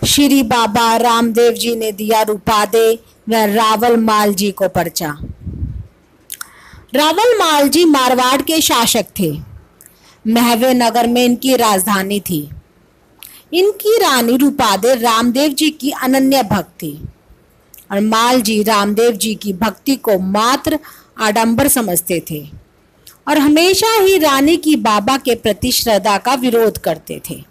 श्री बाबा रामदेव जी ने दिया रूपादे व रावल माल जी को पर्चा। रावल माल जी मारवाड़ के शासक थे। महवे नगर में इनकी राजधानी थी। इनकी रानी रूपादे रामदेव जी की अनन्य भक्त थी और माल जी रामदेव जी की भक्ति को मात्र आडंबर समझते थे और हमेशा ही रानी की बाबा के प्रति श्रद्धा का विरोध करते थे।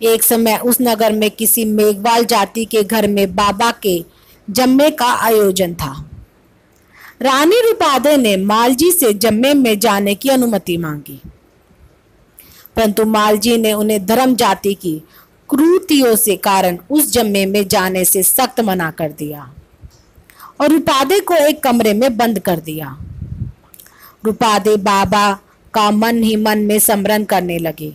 एक समय उस नगर में किसी मेघवाल जाति के घर में बाबा के जम्मे का आयोजन था। रानी रूपादे ने मालजी से जम्मे में जाने की अनुमति मांगी, परंतु मालजी ने उन्हें धर्म जाति की क्रूरतियों से कारण उस जम्मे में जाने से सख्त मना कर दिया और रूपादे को एक कमरे में बंद कर दिया। रूपादे बाबा का मन ही मन में स्मरण करने लगे।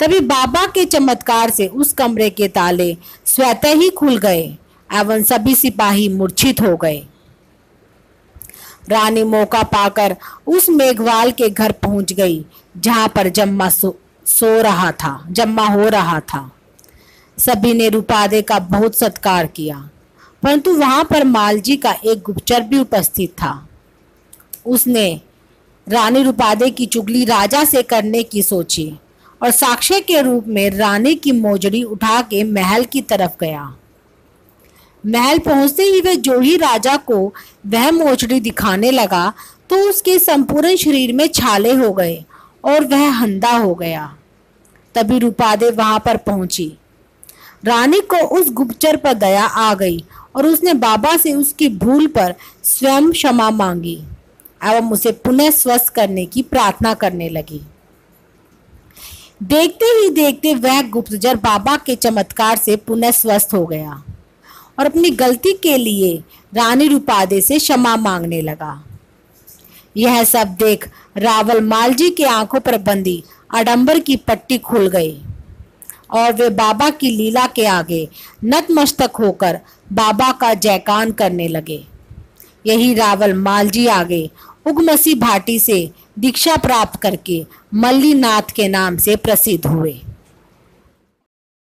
तभी बाबा के चमत्कार से उस कमरे के ताले स्वतः ही खुल गए एवं सभी सिपाही मूर्छित हो गए। रानी मौका पाकर उस मेघवाल के घर पहुंच गई जहां पर जम्मा हो रहा था। सभी ने रूपादे का बहुत सत्कार किया, परंतु वहां पर मालजी का एक गुप्तचर भी उपस्थित था। उसने रानी रूपादे की चुगली राजा से करने की सोची और साक्ष्य के रूप में रानी की मोजड़ी उठा के महल की तरफ गया। महल पहुंचते ही वह जो ही राजा को वह मोजड़ी दिखाने लगा तो उसके संपूर्ण शरीर में छाले हो गए और वह अंधा हो गया। तभी रूपादे वहां पर पहुंची। रानी को उस गुप्तचर पर दया आ गई और उसने बाबा से उसकी भूल पर स्वयं क्षमा मांगी एवं उसे पुनः स्वस्थ करने की प्रार्थना करने लगी। देखते ही देखते वह गुप्तचर बाबा के चमत्कार से पुनः स्वस्थ हो गया और अपनी गलती के लिए रानी रूपादे से क्षमा मांगने लगा। यह सब देख रावल मालजी के आंखों पर बंधी आडंबर की पट्टी खुल गई और वे बाबा की लीला के आगे नतमस्तक होकर बाबा का जयकान करने लगे। यही रावल मालजी आगे उगमसी भाटी से दीक्षा प्राप्त करके मल्लीनाथ के नाम से प्रसिद्ध हुए।